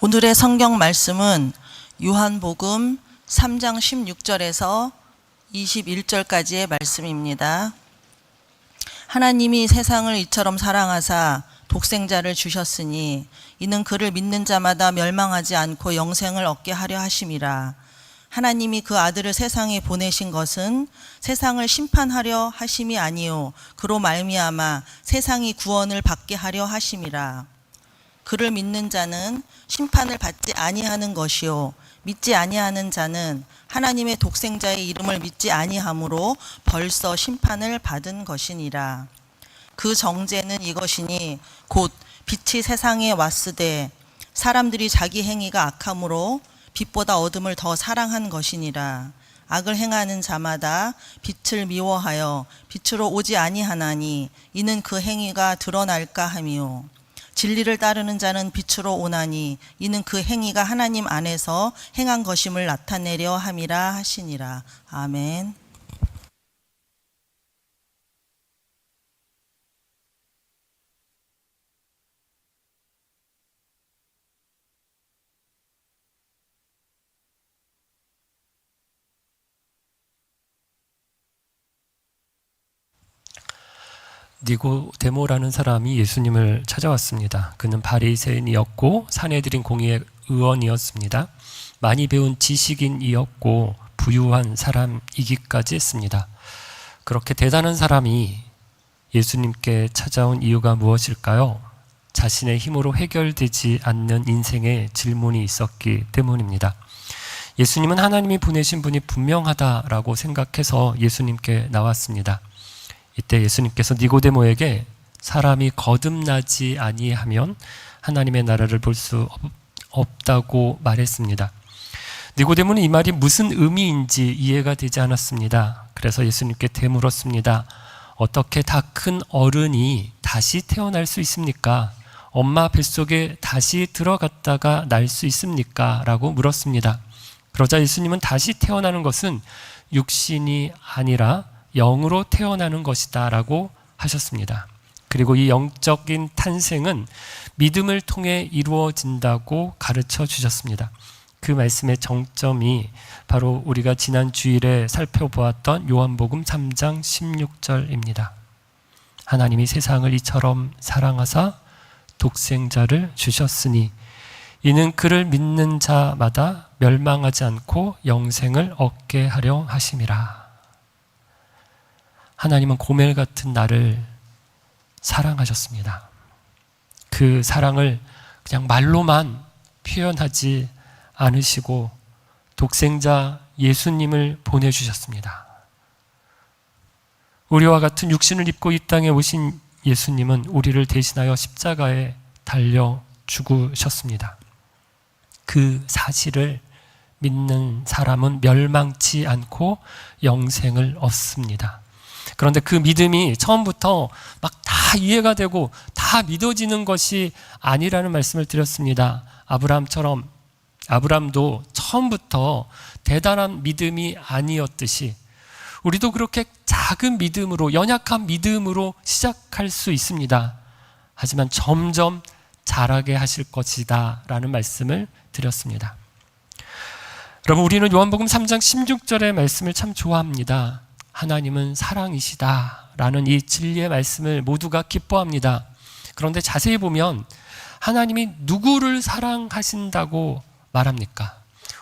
오늘의 성경 말씀은 요한복음 3장 16절에서 21절까지의 말씀입니다. 하나님이 세상을 이처럼 사랑하사 독생자를 주셨으니 이는 그를 믿는 자마다 멸망하지 않고 영생을 얻게 하려 하심이라. 하나님이 그 아들을 세상에 보내신 것은 세상을 심판하려 하심이 아니요 그로 말미암아 세상이 구원을 받게 하려 하심이라. 그를 믿는 자는 심판을 받지 아니하는 것이요 믿지 아니하는 자는 하나님의 독생자의 이름을 믿지 아니하므로 벌써 심판을 받은 것이니라. 그 정죄는 이것이니 곧 빛이 세상에 왔으되 사람들이 자기 행위가 악함으로 빛보다 어둠을 더 사랑한 것이니라. 악을 행하는 자마다 빛을 미워하여 빛으로 오지 아니하나니 이는 그 행위가 드러날까 함이요 진리를 따르는 자는 빛으로 오나니 이는 그 행위가 하나님 안에서 행한 것임을 나타내려 함이라 하시니라. 아멘. 니고데모라는 사람이 예수님을 찾아왔습니다. 그는 바리새인이었고 사내들인 공의의 의원이었습니다. 많이 배운 지식인이었고 부유한 사람이기까지 했습니다. 그렇게 대단한 사람이 예수님께 찾아온 이유가 무엇일까요? 자신의 힘으로 해결되지 않는 인생의 질문이 있었기 때문입니다. 예수님은 하나님이 보내신 분이 분명하다라고 생각해서 예수님께 나왔습니다. 이때 예수님께서 니고데모에게 사람이 거듭나지 아니하면 하나님의 나라를 볼 수 없다고 말했습니다. 니고데모는 이 말이 무슨 의미인지 이해가 되지 않았습니다. 그래서 예수님께 되물었습니다. 어떻게 다 큰 어른이 다시 태어날 수 있습니까? 엄마 뱃속에 다시 들어갔다가 날 수 있습니까? 라고 물었습니다. 그러자 예수님은 다시 태어나는 것은 육신이 아니라 영으로 태어나는 것이다 라고 하셨습니다. 그리고 이 영적인 탄생은 믿음을 통해 이루어진다고 가르쳐 주셨습니다. 그 말씀의 정점이 바로 우리가 지난 주일에 살펴보았던 요한복음 3장 16절입니다. 하나님이 세상을 이처럼 사랑하사 독생자를 주셨으니 이는 그를 믿는 자마다 멸망하지 않고 영생을 얻게 하려 하심이라. 하나님은 고멜 같은 나를 사랑하셨습니다. 그 사랑을 그냥 말로만 표현하지 않으시고 독생자 예수님을 보내주셨습니다. 우리와 같은 육신을 입고 이 땅에 오신 예수님은 우리를 대신하여 십자가에 달려 죽으셨습니다. 그 사실을 믿는 사람은 멸망치 않고 영생을 얻습니다. 그런데 그 믿음이 처음부터 막 다 이해가 되고 다 믿어지는 것이 아니라는 말씀을 드렸습니다. 아브람도 처음부터 대단한 믿음이 아니었듯이 우리도 그렇게 작은 믿음으로, 연약한 믿음으로 시작할 수 있습니다. 하지만 점점 자라게 하실 것이다 라는 말씀을 드렸습니다. 여러분, 우리는 요한복음 3장 16절의 말씀을 참 좋아합니다. 하나님은 사랑이시다 라는 이 진리의 말씀을 모두가 기뻐합니다. 그런데 자세히 보면 하나님이 누구를 사랑하신다고 말합니까?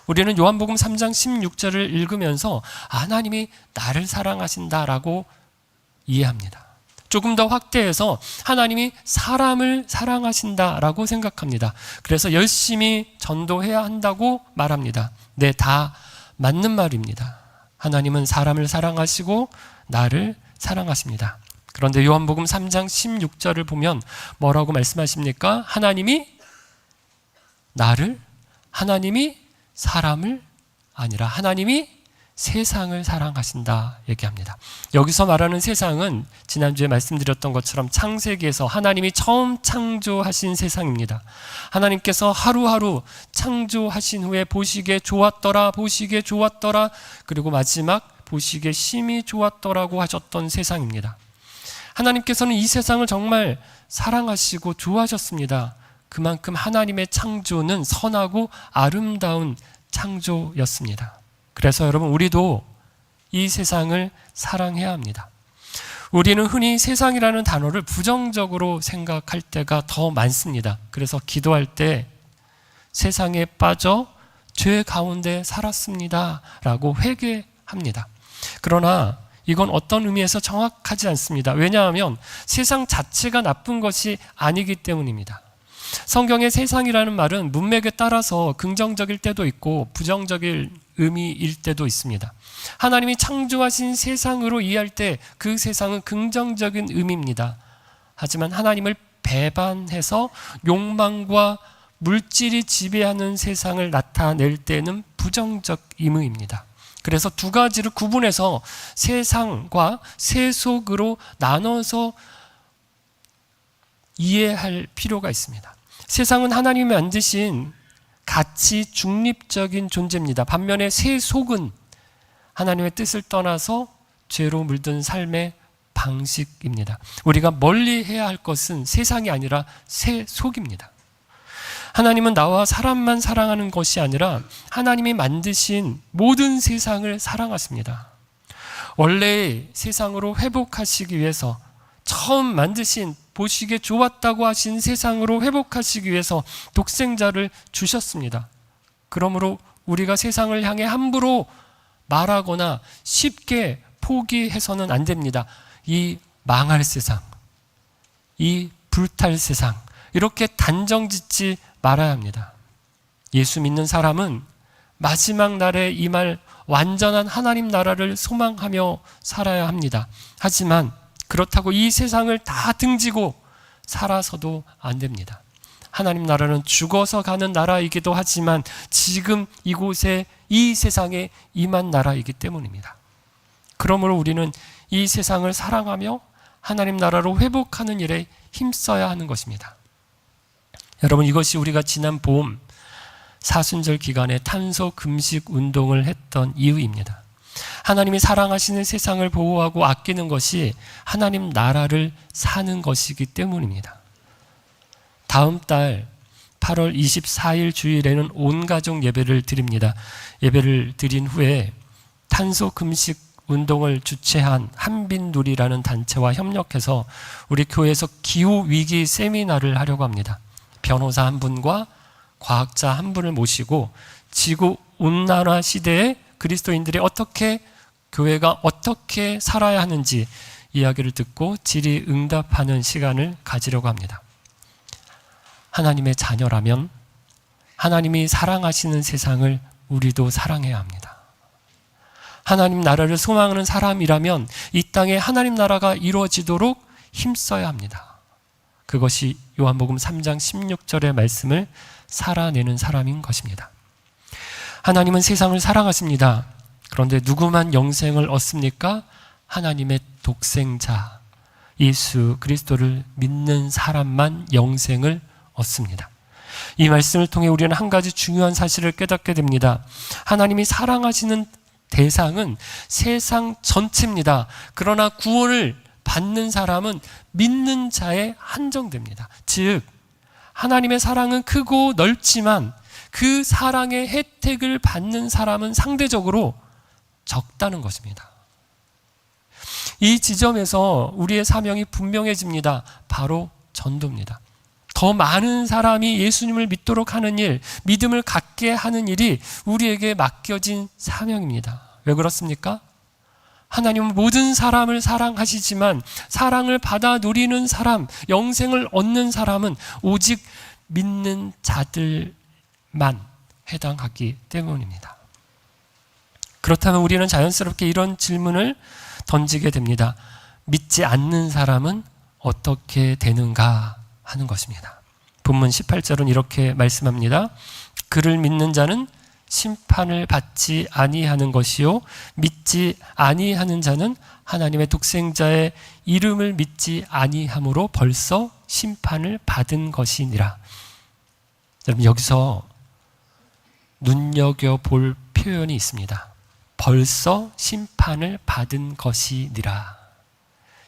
우리는 요한복음 3장 16절을 읽으면서 하나님이 나를 사랑하신다라고 이해합니다. 조금 더 확대해서 하나님이 사람을 사랑하신다라고 생각합니다. 그래서 열심히 전도해야 한다고 말합니다. 네, 다 맞는 말입니다. 하나님은 사람을 사랑하시고 나를 사랑하십니다. 그런데 요한복음 3장 16절을 보면 뭐라고 말씀하십니까? 하나님이 사람을 아니라 하나님이 세상을 사랑하신다 얘기합니다. 여기서 말하는 세상은 지난주에 말씀드렸던 것처럼 창세기에서 하나님이 처음 창조하신 세상입니다. 하나님께서 하루하루 창조하신 후에 보시기에 좋았더라, 그리고 마지막 보시기에 심히 좋았더라고 하셨던 세상입니다. 하나님께서는 이 세상을 정말 사랑하시고 좋아하셨습니다. 그만큼 하나님의 창조는 선하고 아름다운 창조였습니다. 그래서 여러분, 우리도 이 세상을 사랑해야 합니다. 우리는 흔히 세상이라는 단어를 부정적으로 생각할 때가 더 많습니다. 그래서 기도할 때 세상에 빠져 죄 가운데 살았습니다 라고 회개합니다. 그러나 이건 어떤 의미에서 정확하지 않습니다. 왜냐하면 세상 자체가 나쁜 것이 아니기 때문입니다. 성경의 세상이라는 말은 문맥에 따라서 긍정적일 때도 있고 부정적일 의미일 때도 있습니다. 하나님이 창조하신 세상으로 이해할 때 그 세상은 긍정적인 의미입니다. 하지만 하나님을 배반해서 욕망과 물질이 지배하는 세상을 나타낼 때는 부정적 의미입니다. 그래서 두 가지를 구분해서 세상과 세속으로 나눠서 이해할 필요가 있습니다. 세상은 하나님이 만드신 가치 중립적인 존재입니다. 반면에 세속은 하나님의 뜻을 떠나서 죄로 물든 삶의 방식입니다. 우리가 멀리 해야 할 것은 세상이 아니라 세속입니다. 하나님은 나와 사람만 사랑하는 것이 아니라 하나님이 만드신 모든 세상을 사랑하십니다. 원래 세상으로 회복하시기 위해서 처음 만드신 보시기에 좋았다고 하신 세상으로 회복하시기 위해서 독생자를 주셨습니다. 그러므로 우리가 세상을 향해 함부로 말하거나 쉽게 포기해서는 안 됩니다. 이 망할 세상, 이 불탈 세상, 이렇게 단정짓지 말아야 합니다. 예수 믿는 사람은 마지막 날에 임할 완전한 하나님 나라를 소망하며 살아야 합니다. 하지만 그렇다고 이 세상을 다 등지고 살아서도 안 됩니다. 하나님 나라는 죽어서 가는 나라이기도 하지만 지금 이곳에 이 세상에 임한 나라이기 때문입니다. 그러므로 우리는 이 세상을 사랑하며 하나님 나라로 회복하는 일에 힘써야 하는 것입니다. 여러분, 이것이 우리가 지난 봄 사순절 기간에 탄소 금식 운동을 했던 이유입니다. 하나님이 사랑하시는 세상을 보호하고 아끼는 것이 하나님 나라를 사는 것이기 때문입니다. 다음 달 8월 24일 주일에는 온 가족 예배를 드립니다. 예배를 드린 후에 탄소 금식 운동을 주최한 한빈누리라는 단체와 협력해서 우리 교회에서 기후위기 세미나를 하려고 합니다. 변호사 한 분과 과학자 한 분을 모시고 지구온난화 시대에 그리스도인들이 교회가 어떻게 살아야 하는지 이야기를 듣고 질의응답하는 시간을 가지려고 합니다. 하나님의 자녀라면 하나님이 사랑하시는 세상을 우리도 사랑해야 합니다. 하나님 나라를 소망하는 사람이라면 이 땅에 하나님 나라가 이루어지도록 힘써야 합니다. 그것이 요한복음 3장 16절의 말씀을 살아내는 사람인 것입니다. 하나님은 세상을 사랑하십니다. 그런데 누구만 영생을 얻습니까? 하나님의 독생자 예수 그리스도를 믿는 사람만 영생을 얻습니다. 이 말씀을 통해 우리는 한 가지 중요한 사실을 깨닫게 됩니다. 하나님이 사랑하시는 대상은 세상 전체입니다. 그러나 구원을 받는 사람은 믿는 자에 한정됩니다. 즉, 하나님의 사랑은 크고 넓지만 그 사랑의 혜택을 받는 사람은 상대적으로 적다는 것입니다. 이 지점에서 우리의 사명이 분명해집니다. 바로 전도입니다. 더 많은 사람이 예수님을 믿도록 하는 일, 믿음을 갖게 하는 일이 우리에게 맡겨진 사명입니다. 왜 그렇습니까? 하나님은 모든 사람을 사랑하시지만 사랑을 받아 누리는 사람, 영생을 얻는 사람은 오직 믿는 자들만 해당하기 때문입니다. 그렇다면 우리는 자연스럽게 이런 질문을 던지게 됩니다. 믿지 않는 사람은 어떻게 되는가 하는 것입니다. 본문 18절은 이렇게 말씀합니다. 그를 믿는 자는 심판을 받지 아니하는 것이요 믿지 아니하는 자는 하나님의 독생자의 이름을 믿지 아니함으로 벌써 심판을 받은 것이니라. 여러분, 여기서 눈여겨볼 표현이 있습니다. 벌써 심판을 받은 것이니라.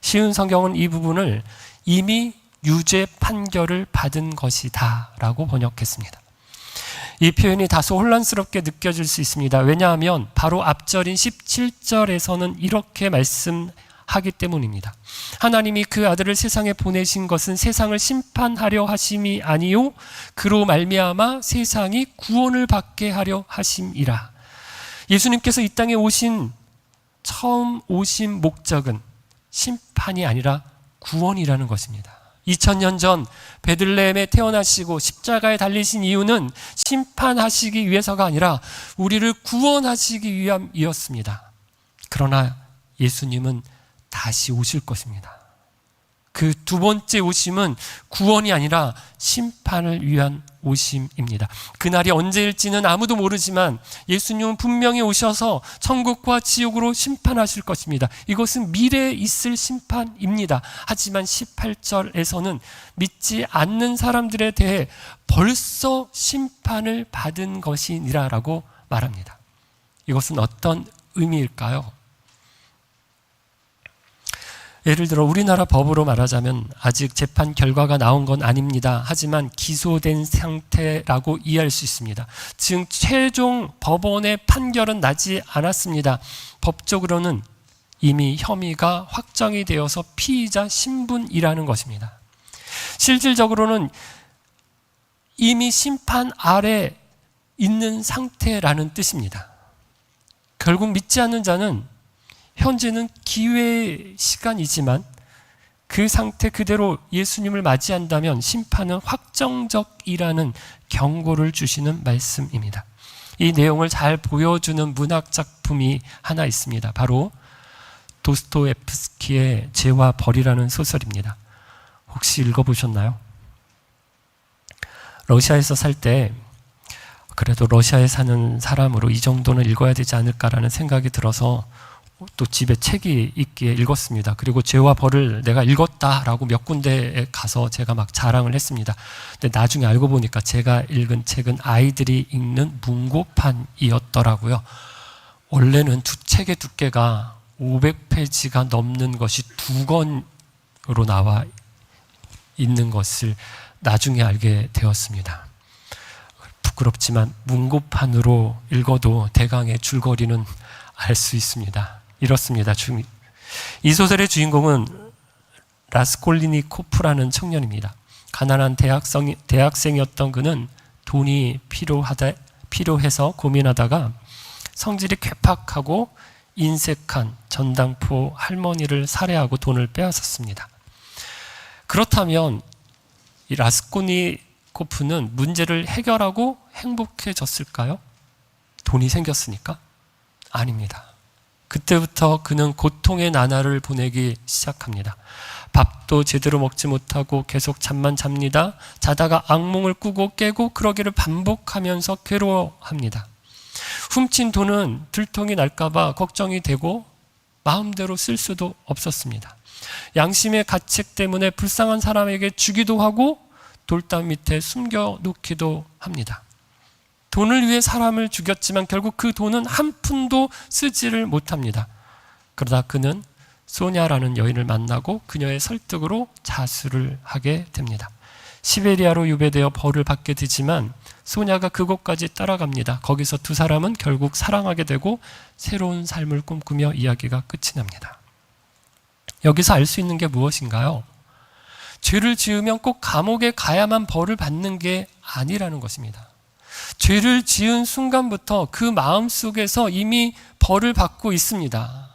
쉬운 성경은 이 부분을 이미 유죄 판결을 받은 것이다 라고 번역했습니다. 이 표현이 다소 혼란스럽게 느껴질 수 있습니다. 왜냐하면 바로 앞절인 17절에서는 이렇게 말씀하기 때문입니다. 하나님이 그 아들을 세상에 보내신 것은 세상을 심판하려 하심이 아니요 그로 말미암아 세상이 구원을 받게 하려 하심이라. 예수님께서 이 땅에 처음 오신 목적은 심판이 아니라 구원이라는 것입니다. 2000년 전 베들레헴에 태어나시고 십자가에 달리신 이유는 심판하시기 위해서가 아니라 우리를 구원하시기 위함이었습니다. 그러나 예수님은 다시 오실 것입니다. 그 두 번째 오심은 구원이 아니라 심판을 위한 오심입니다. 그날이 언제일지는 아무도 모르지만 예수님은 분명히 오셔서 천국과 지옥으로 심판하실 것입니다. 이것은 미래에 있을 심판입니다. 하지만 18절에서는 믿지 않는 사람들에 대해 벌써 심판을 받은 것이니라라고 말합니다. 이것은 어떤 의미일까요? 예를 들어 우리나라 법으로 말하자면 아직 재판 결과가 나온 건 아닙니다. 하지만 기소된 상태라고 이해할 수 있습니다. 즉 최종 법원의 판결은 나지 않았습니다. 법적으로는 이미 혐의가 확정이 되어서 피의자 신분이라는 것입니다. 실질적으로는 이미 심판 아래 있는 상태라는 뜻입니다. 결국 믿지 않는 자는 현재는 기회의 시간이지만 그 상태 그대로 예수님을 맞이한다면 심판은 확정적이라는 경고를 주시는 말씀입니다. 이 내용을 잘 보여주는 문학 작품이 하나 있습니다. 바로 도스토옙스키의 죄와 벌이라는 소설입니다. 혹시 읽어보셨나요? 러시아에서 살 때 그래도 러시아에 사는 사람으로 이 정도는 읽어야 되지 않을까라는 생각이 들어서 또 집에 책이 있기에 읽었습니다. 그리고 죄와 벌을 내가 읽었다라고 몇 군데에 가서 제가 막 자랑을 했습니다. 근데 나중에 알고 보니까 제가 읽은 책은 아이들이 읽는 문고판이었더라고요. 원래는 두 책의 두께가 500페이지가 넘는 것이 2권으로 나와 있는 것을 나중에 알게 되었습니다. 부끄럽지만 문고판으로 읽어도 대강의 줄거리는 알 수 있습니다. 이렇습니다. 이 소설의 주인공은 라스콜리니코프라는 청년입니다. 가난한 대학생이었던 그는 돈이 필요해서 고민하다가 성질이 괴팍하고 인색한 전당포 할머니를 살해하고 돈을 빼앗았습니다. 그렇다면 이 라스콜리니코프는 문제를 해결하고 행복해졌을까요? 돈이 생겼으니까? 아닙니다. 그때부터 그는 고통의 나날을 보내기 시작합니다. 밥도 제대로 먹지 못하고 계속 잠만 잡니다. 자다가 악몽을 꾸고 깨고 그러기를 반복하면서 괴로워합니다. 훔친 돈은 들통이 날까봐 걱정이 되고 마음대로 쓸 수도 없었습니다. 양심의 가책 때문에 불쌍한 사람에게 주기도 하고 돌담 밑에 숨겨놓기도 합니다. 돈을 위해 사람을 죽였지만 결국 그 돈은 한 푼도 쓰지를 못합니다. 그러다 그는 소냐라는 여인을 만나고 그녀의 설득으로 자수를 하게 됩니다. 시베리아로 유배되어 벌을 받게 되지만 소냐가 그곳까지 따라갑니다. 거기서 두 사람은 결국 사랑하게 되고 새로운 삶을 꿈꾸며 이야기가 끝이 납니다. 여기서 알 수 있는 게 무엇인가요? 죄를 지으면 꼭 감옥에 가야만 벌을 받는 게 아니라는 것입니다. 죄를 지은 순간부터 그 마음속에서 이미 벌을 받고 있습니다.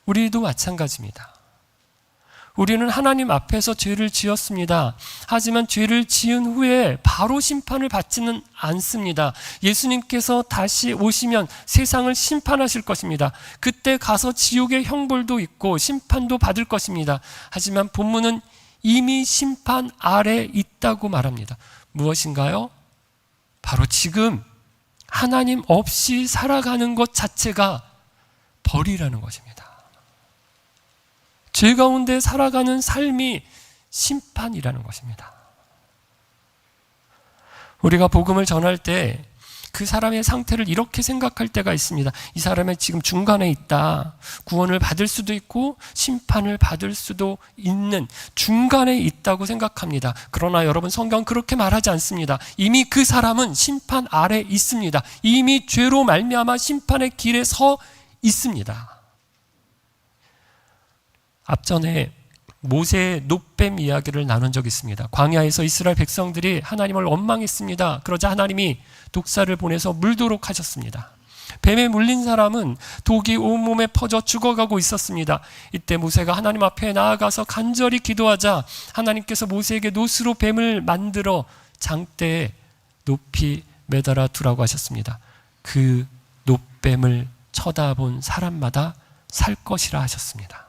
우리도 마찬가지입니다. 우리는 하나님 앞에서 죄를 지었습니다. 하지만 죄를 지은 후에 바로 심판을 받지는 않습니다. 예수님께서 다시 오시면 세상을 심판하실 것입니다. 그때 가서 지옥의 형벌도 있고 심판도 받을 것입니다. 하지만 본문은 이미 심판 아래 있다고 말합니다. 무엇인가요? 바로 지금 하나님 없이 살아가는 것 자체가 벌이라는 것입니다. 죄 가운데 살아가는 삶이 심판이라는 것입니다. 우리가 복음을 전할 때 그 사람의 상태를 이렇게 생각할 때가 있습니다. 이 사람은 지금 중간에 있다. 구원을 받을 수도 있고 심판을 받을 수도 있는 중간에 있다고 생각합니다. 그러나 여러분, 성경 그렇게 말하지 않습니다. 이미 그 사람은 심판 아래 있습니다. 이미 죄로 말미암아 심판의 길에 서 있습니다. 앞전에 모세의 놋뱀 이야기를 나눈 적이 있습니다. 광야에서 이스라엘 백성들이 하나님을 원망했습니다. 그러자 하나님이 독사를 보내서 물도록 하셨습니다. 뱀에 물린 사람은 독이 온몸에 퍼져 죽어가고 있었습니다. 이때 모세가 하나님 앞에 나아가서 간절히 기도하자 하나님께서 모세에게 놋으로 뱀을 만들어 장대에 높이 매달아 두라고 하셨습니다. 그 놋뱀을 쳐다본 사람마다 살 것이라 하셨습니다.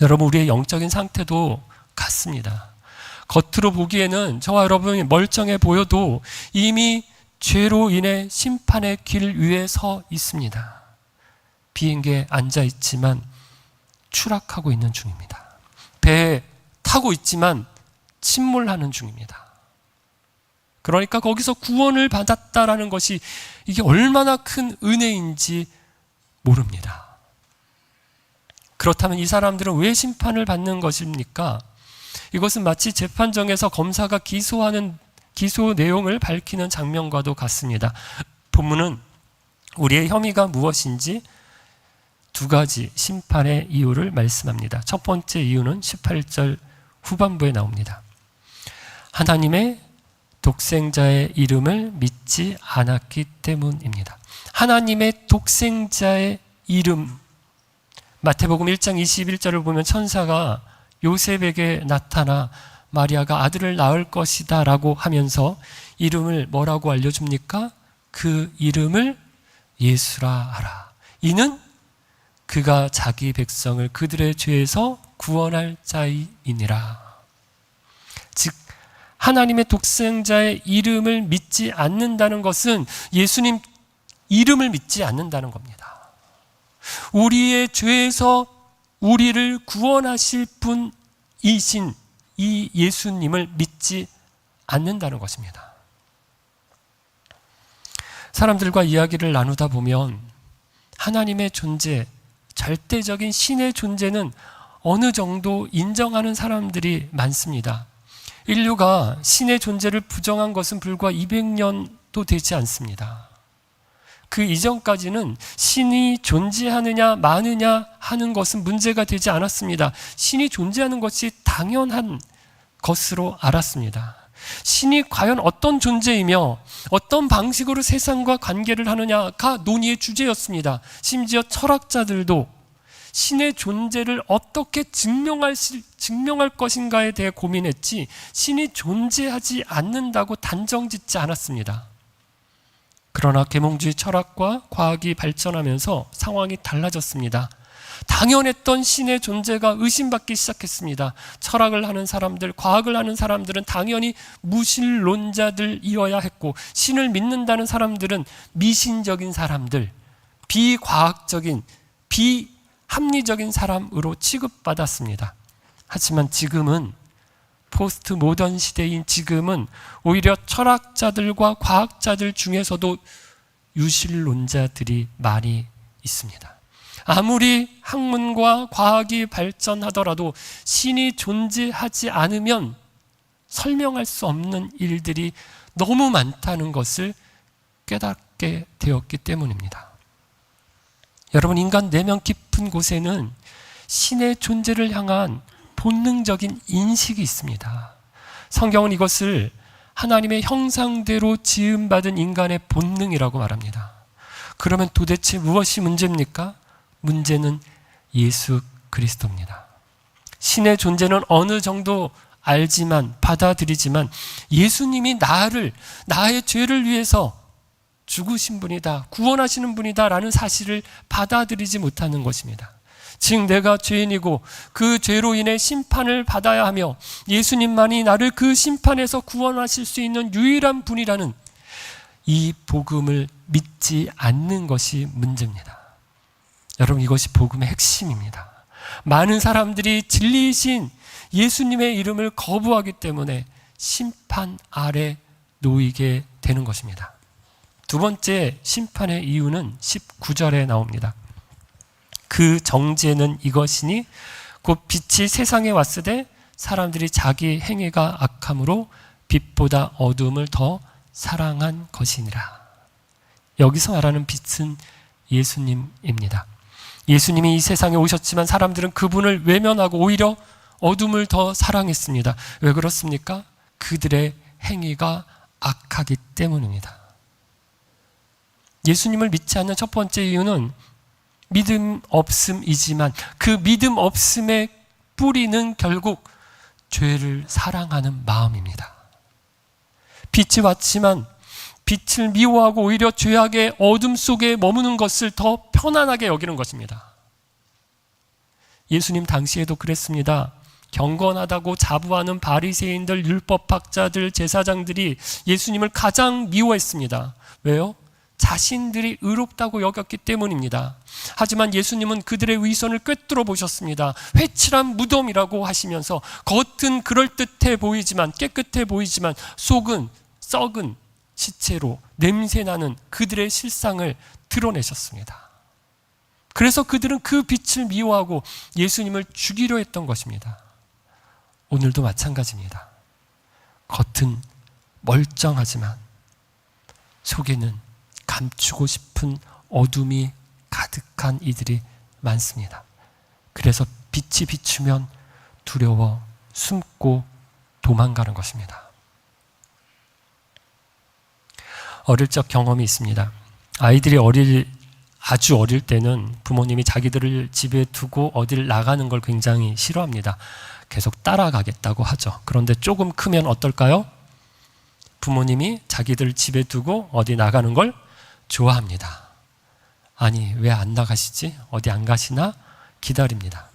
여러분, 우리의 영적인 상태도 같습니다. 겉으로 보기에는 저와 여러분이 멀쩡해 보여도 이미 죄로 인해 심판의 길 위에 서 있습니다. 비행기에 앉아 있지만 추락하고 있는 중입니다. 배에 타고 있지만 침몰하는 중입니다. 그러니까 거기서 구원을 받았다라는 것이 이게 얼마나 큰 은혜인지 모릅니다. 그렇다면 이 사람들은 왜 심판을 받는 것입니까? 이것은 마치 재판정에서 검사가 기소 내용을 밝히는 장면과도 같습니다. 본문은 우리의 혐의가 무엇인지 두 가지 심판의 이유를 말씀합니다. 첫 번째 이유는 18절 후반부에 나옵니다. 하나님의 독생자의 이름을 믿지 않았기 때문입니다. 하나님의 독생자의 이름, 마태복음 1장 21절을 보면 천사가 요셉에게 나타나 마리아가 아들을 낳을 것이다 라고 하면서 이름을 뭐라고 알려줍니까? 그 이름을 예수라 하라. 이는 그가 자기 백성을 그들의 죄에서 구원할 자이니라. 즉 하나님의 독생자의 이름을 믿지 않는다는 것은 예수님 이름을 믿지 않는다는 겁니다. 우리의 죄에서 우리를 구원하실 분이신 이 예수님을 믿지 않는다는 것입니다. 사람들과 이야기를 나누다 보면 하나님의 존재, 절대적인 신의 존재는 어느 정도 인정하는 사람들이 많습니다. 인류가 신의 존재를 부정한 것은 불과 200년도 되지 않습니다. 그 이전까지는 신이 존재하느냐 마느냐 하는 것은 문제가 되지 않았습니다. 신이 존재하는 것이 당연한 것으로 알았습니다. 신이 과연 어떤 존재이며 어떤 방식으로 세상과 관계를 하느냐가 논의의 주제였습니다. 심지어 철학자들도 신의 존재를 어떻게 증명할 것인가에 대해 고민했지 신이 존재하지 않는다고 단정짓지 않았습니다. 그러나 계몽주의 철학과 과학이 발전하면서 상황이 달라졌습니다. 당연했던 신의 존재가 의심받기 시작했습니다. 철학을 하는 사람들, 과학을 하는 사람들은 당연히 무신론자들이어야 했고, 신을 믿는다는 사람들은 미신적인 사람들, 비과학적인, 비합리적인 사람으로 취급받았습니다. 하지만 지금은 포스트 모던 시대인 지금은 오히려 철학자들과 과학자들 중에서도 유실론자들이 많이 있습니다. 아무리 학문과 과학이 발전하더라도 신이 존재하지 않으면 설명할 수 없는 일들이 너무 많다는 것을 깨닫게 되었기 때문입니다. 여러분, 인간 내면 깊은 곳에는 신의 존재를 향한 본능적인 인식이 있습니다. 성경은 이것을 하나님의 형상대로 지음받은 인간의 본능이라고 말합니다. 그러면 도대체 무엇이 문제입니까? 문제는 예수 그리스도입니다. 신의 존재는 어느 정도 알지만, 받아들이지만 예수님이 나의 죄를 위해서 죽으신 분이다, 구원하시는 분이다 라는 사실을 받아들이지 못하는 것입니다. 즉 내가 죄인이고 그 죄로 인해 심판을 받아야 하며 예수님만이 나를 그 심판에서 구원하실 수 있는 유일한 분이라는 이 복음을 믿지 않는 것이 문제입니다. 여러분, 이것이 복음의 핵심입니다. 많은 사람들이 진리이신 예수님의 이름을 거부하기 때문에 심판 아래 놓이게 되는 것입니다. 두 번째 심판의 이유는 19절에 나옵니다. 그 정죄는 이것이니 곧 빛이 세상에 왔으되 사람들이 자기 행위가 악함으로 빛보다 어두움을 더 사랑한 것이니라. 여기서 말하는 빛은 예수님입니다. 예수님이 이 세상에 오셨지만 사람들은 그분을 외면하고 오히려 어둠을 더 사랑했습니다. 왜 그렇습니까? 그들의 행위가 악하기 때문입니다. 예수님을 믿지 않는 첫 번째 이유는 믿음 없음이지만 그 믿음 없음의 뿌리는 결국 죄를 사랑하는 마음입니다. 빛이 왔지만 빛을 미워하고 오히려 죄악의 어둠 속에 머무는 것을 더 편안하게 여기는 것입니다. 예수님 당시에도 그랬습니다. 경건하다고 자부하는 바리새인들, 율법학자들, 제사장들이 예수님을 가장 미워했습니다. 왜요? 자신들이 의롭다고 여겼기 때문입니다. 하지만 예수님은 그들의 위선을 꿰뚫어 보셨습니다. 회칠한 무덤이라고 하시면서 겉은 그럴듯해 보이지만, 깨끗해 보이지만 속은 썩은 시체로 냄새나는 그들의 실상을 드러내셨습니다. 그래서 그들은 그 빛을 미워하고 예수님을 죽이려 했던 것입니다. 오늘도 마찬가지입니다. 겉은 멀쩡하지만 속에는 감추고 싶은 어둠이 가득한 이들이 많습니다. 그래서 빛이 비추면 두려워 숨고 도망가는 것입니다. 어릴 적 경험이 있습니다. 아이들이 아주 어릴 때는 부모님이 자기들을 집에 두고 어딜 나가는 걸 굉장히 싫어합니다. 계속 따라가겠다고 하죠. 그런데 조금 크면 어떨까요? 부모님이 자기들 집에 두고 어디 나가는 걸 좋아합니다. 아니, 왜 안 나가시지? 어디 안 가시나? 기다립니다.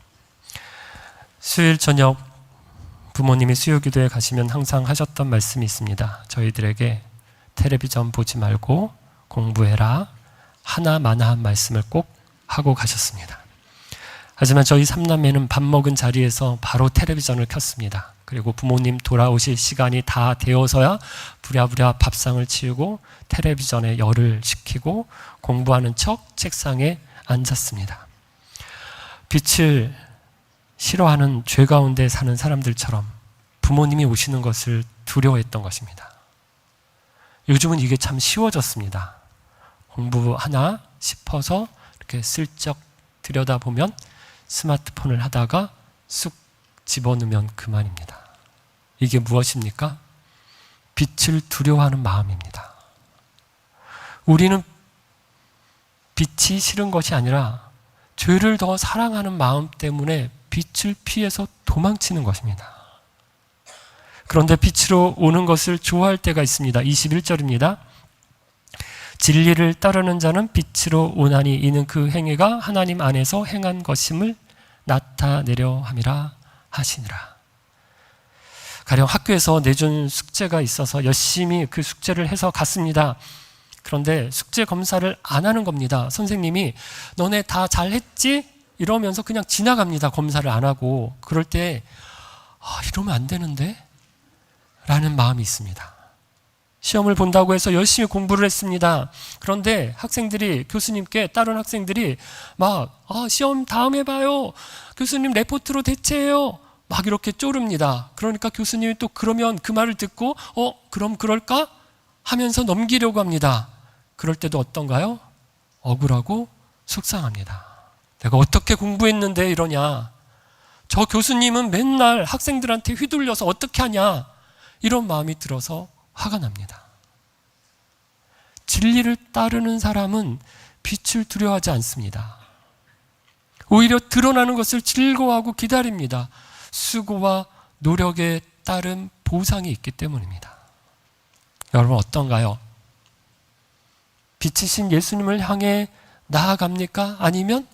수요일 저녁 부모님이 수요기도에 가시면 항상 하셨던 말씀이 있습니다. 저희들에게 텔레비전 보지 말고 공부해라. 하나마나한 말씀을 꼭 하고 가셨습니다. 하지만 저희 삼남매는 밥 먹은 자리에서 바로 텔레비전을 켰습니다. 그리고 부모님 돌아오실 시간이 다 되어서야 부랴부랴 밥상을 치우고 텔레비전에 열을 식히고 공부하는 척 책상에 앉았습니다. 빛을 싫어하는 죄 가운데 사는 사람들처럼 부모님이 오시는 것을 두려워했던 것입니다. 요즘은 이게 참 쉬워졌습니다. 공부하나 싶어서 이렇게 슬쩍 들여다보면 스마트폰을 하다가 쑥 집어넣으면 그만입니다. 이게 무엇입니까? 빛을 두려워하는 마음입니다. 우리는 빛이 싫은 것이 아니라 죄를 더 사랑하는 마음 때문에 빛을 피해서 도망치는 것입니다. 그런데 빛으로 오는 것을 좋아할 때가 있습니다. 21절입니다. 진리를 따르는 자는 빛으로 오나니 이는 그 행위가 하나님 안에서 행한 것임을 나타내려 함이라 하시니라. 가령 학교에서 내준 숙제가 있어서 열심히 그 숙제를 해서 갔습니다. 그런데 숙제 검사를 안 하는 겁니다. 선생님이 너네 다 잘했지? 이러면서 그냥 지나갑니다. 검사를 안 하고. 그럴 때 이러면 안 되는데? 라는 마음이 있습니다. 시험을 본다고 해서 열심히 공부를 했습니다. 그런데 학생들이 교수님께 다른 학생들이 막 시험 다음에 봐요. 교수님 레포트로 대체해요. 막 이렇게 쪼릅니다. 그러니까 교수님이 또 그러면 그 말을 듣고 그럼 그럴까? 하면서 넘기려고 합니다. 그럴 때도 어떤가요? 억울하고 속상합니다. 내가 어떻게 공부했는데 이러냐? 저 교수님은 맨날 학생들한테 휘둘려서 어떻게 하냐? 이런 마음이 들어서 화가 납니다. 진리를 따르는 사람은 빛을 두려워하지 않습니다. 오히려 드러나는 것을 즐거워하고 기다립니다. 수고와 노력에 따른 보상이 있기 때문입니다. 여러분 어떤가요? 빛이신 예수님을 향해 나아갑니까? 아니면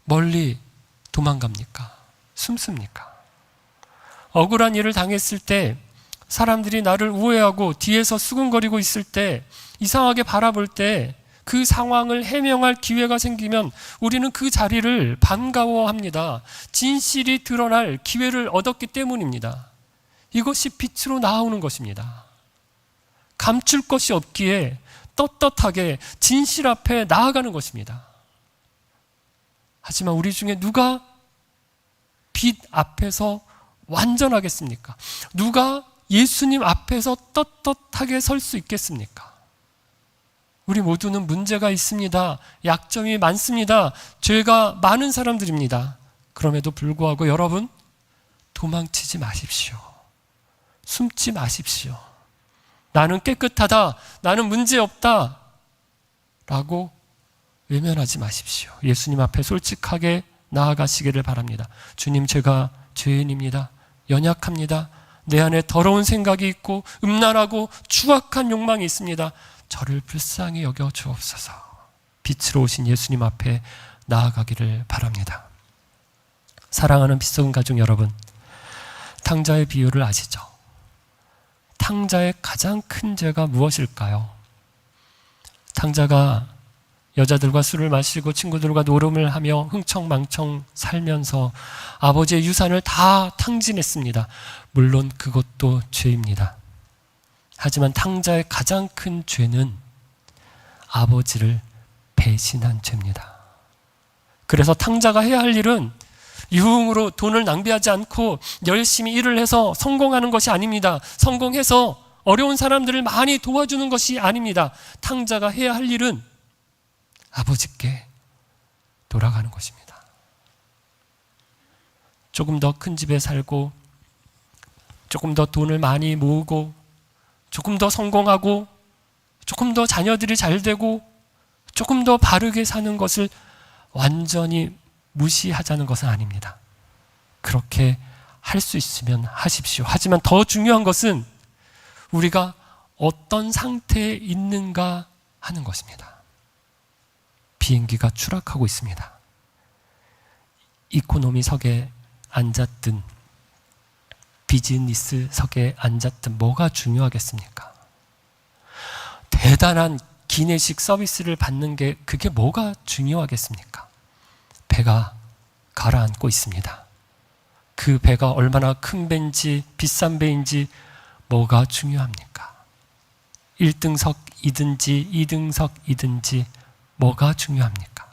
멀리 도망갑니까? 숨습니까? 억울한 일을 당했을 때 사람들이 나를 우회하고 뒤에서 수근거리고 있을 때 이상하게 바라볼 때 그 상황을 해명할 기회가 생기면 우리는 그 자리를 반가워합니다. 진실이 드러날 기회를 얻었기 때문입니다. 이것이 빛으로 나오는 것입니다. 감출 것이 없기에 떳떳하게 진실 앞에 나아가는 것입니다. 하지만 우리 중에 누가 빛 앞에서 완전하겠습니까? 누가 예수님 앞에서 떳떳하게 설 수 있겠습니까? 우리 모두는 문제가 있습니다. 약점이 많습니다. 죄가 많은 사람들입니다. 그럼에도 불구하고 여러분, 도망치지 마십시오. 숨지 마십시오. 나는 깨끗하다, 나는 문제없다 라고 외면하지 마십시오. 예수님 앞에 솔직하게 나아가시기를 바랍니다. 주님, 제가 죄인입니다. 연약합니다. 내 안에 더러운 생각이 있고 음란하고 추악한 욕망이 있습니다. 저를 불쌍히 여겨 주옵소서. 빛으로 오신 예수님 앞에 나아가기를 바랍니다. 사랑하는 빛속은 가족 여러분, 탕자의 비유를 아시죠? 탕자의 가장 큰 죄가 무엇일까요? 탕자가 여자들과 술을 마시고 친구들과 노름을 하며 흥청망청 살면서 아버지의 유산을 다 탕진했습니다. 물론 그것도 죄입니다. 하지만 탕자의 가장 큰 죄는 아버지를 배신한 죄입니다. 그래서 탕자가 해야 할 일은 유흥으로 돈을 낭비하지 않고 열심히 일을 해서 성공하는 것이 아닙니다. 성공해서 어려운 사람들을 많이 도와주는 것이 아닙니다. 탕자가 해야 할 일은 아버지께 돌아가는 것입니다. 조금 더 큰 집에 살고, 조금 더 돈을 많이 모으고, 조금 더 성공하고, 조금 더 자녀들이 잘 되고, 조금 더 바르게 사는 것을 완전히 무시하자는 것은 아닙니다. 그렇게 할 수 있으면 하십시오. 하지만 더 중요한 것은 우리가 어떤 상태에 있는가 하는 것입니다. 비행기가 추락하고 있습니다. 이코노미석에 앉았든 비즈니스석에 앉았든 뭐가 중요하겠습니까? 대단한 기내식 서비스를 받는 게 그게 뭐가 중요하겠습니까? 배가 가라앉고 있습니다. 그 배가 얼마나 큰 배인지 비싼 배인지 뭐가 중요합니까? 1등석이든지 2등석이든지 뭐가 중요합니까?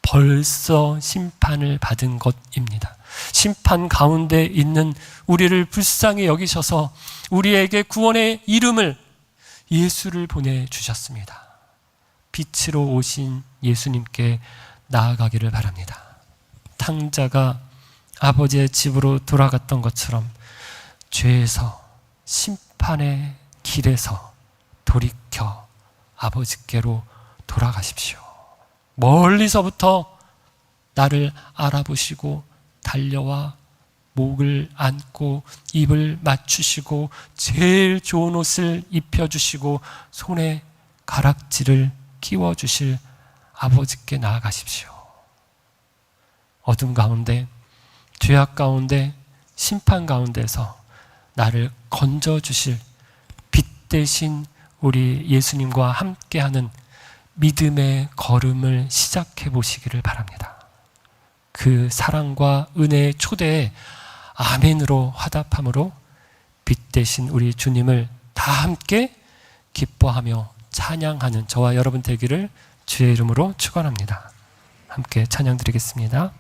벌써 심판을 받은 것입니다. 심판 가운데 있는 우리를 불쌍히 여기셔서 우리에게 구원의 이름을, 예수를 보내주셨습니다. 빛으로 오신 예수님께 나아가기를 바랍니다. 탕자가 아버지의 집으로 돌아갔던 것처럼 죄에서, 심판의 길에서 돌이켜 아버지께로 돌아가십시오. 멀리서부터 나를 알아보시고 달려와 목을 안고 입을 맞추시고 제일 좋은 옷을 입혀주시고 손에 가락지를 끼워주실 아버지께 나아가십시오. 어둠 가운데, 죄악 가운데, 심판 가운데서 나를 건져주실 빛 대신 우리 예수님과 함께하는 믿음의 걸음을 시작해 보시기를 바랍니다. 그 사랑과 은혜의 초대에 아멘으로 화답함으로 빛 대신 우리 주님을 다 함께 기뻐하며 찬양하는 저와 여러분 되기를 주의 이름으로 축원합니다. 함께 찬양 드리겠습니다.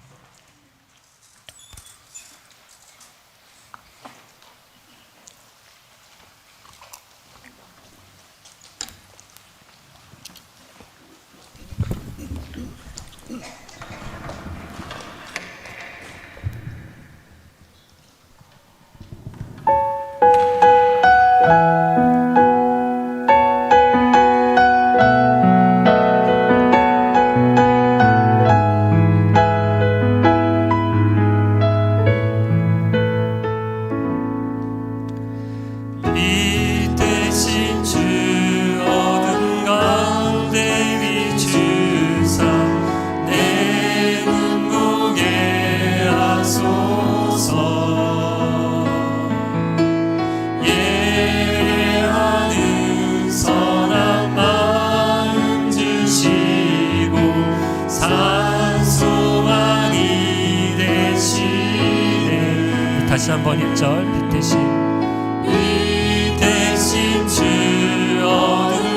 다시 한번 1절 빛 대신 주 어둠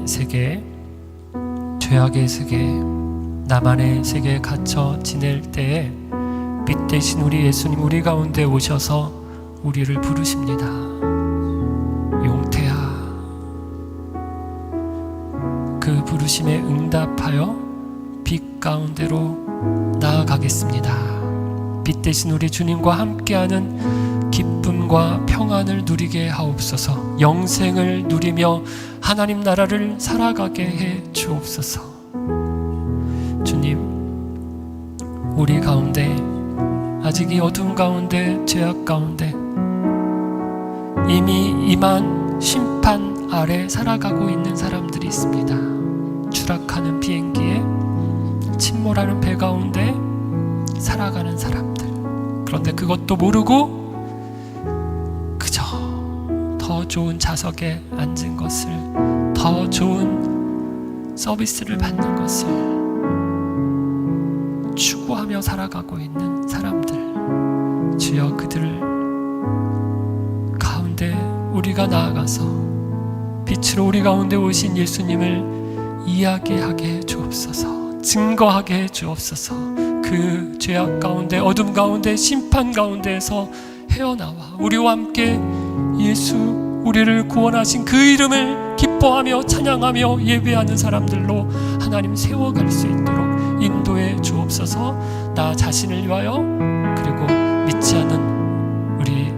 세계, 죄악의 세계, 나만의 세계에 갇혀 지낼 때에 빛 대신 우리 예수님 우리 가운데 오셔서 우리를 부르십니다. 용태야. 그 부르심에 응답하여 빛 가운데로 나아가겠습니다. 빛 대신 우리 주님과 함께하는 기쁨과 평안을 누리게 하옵소서. 영생을 누리며 하나님 나라를 살아가게 해 주옵소서. 주님, 우리 가운데 아직 이 어둠 가운데, 죄악 가운데 이미 임한 심판 아래 살아가고 있는 사람들이 있습니다. 추락하는 비행기에 침몰하는 배 가운데 살아가는 사람들. 그런데 그것도 모르고 그저 더 좋은 좌석에 앉은 것을, 더 좋은 서비스를 받는 것을 추구하며 살아가고 있는 사람들. 주여, 그들을 가운데 우리가 나아가서 빛으로 우리 가운데 오신 예수님을 이야기하게 해 주옵소서. 증거하게 해 주옵소서. 그 죄악 가운데, 어둠 가운데, 심판 가운데에서 헤어나와 우리와 함께 예수, 우리를 구원하신 그 이름을 기뻐하며 찬양하며 예배하는 사람들로 하나님 세워갈 수 있도록 인도해 주옵소서. 나 자신을 위하여, 그리고 믿지 않는 우리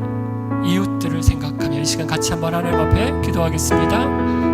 이웃들을 생각하며 이 시간 같이 한번 하나님 앞에 기도하겠습니다.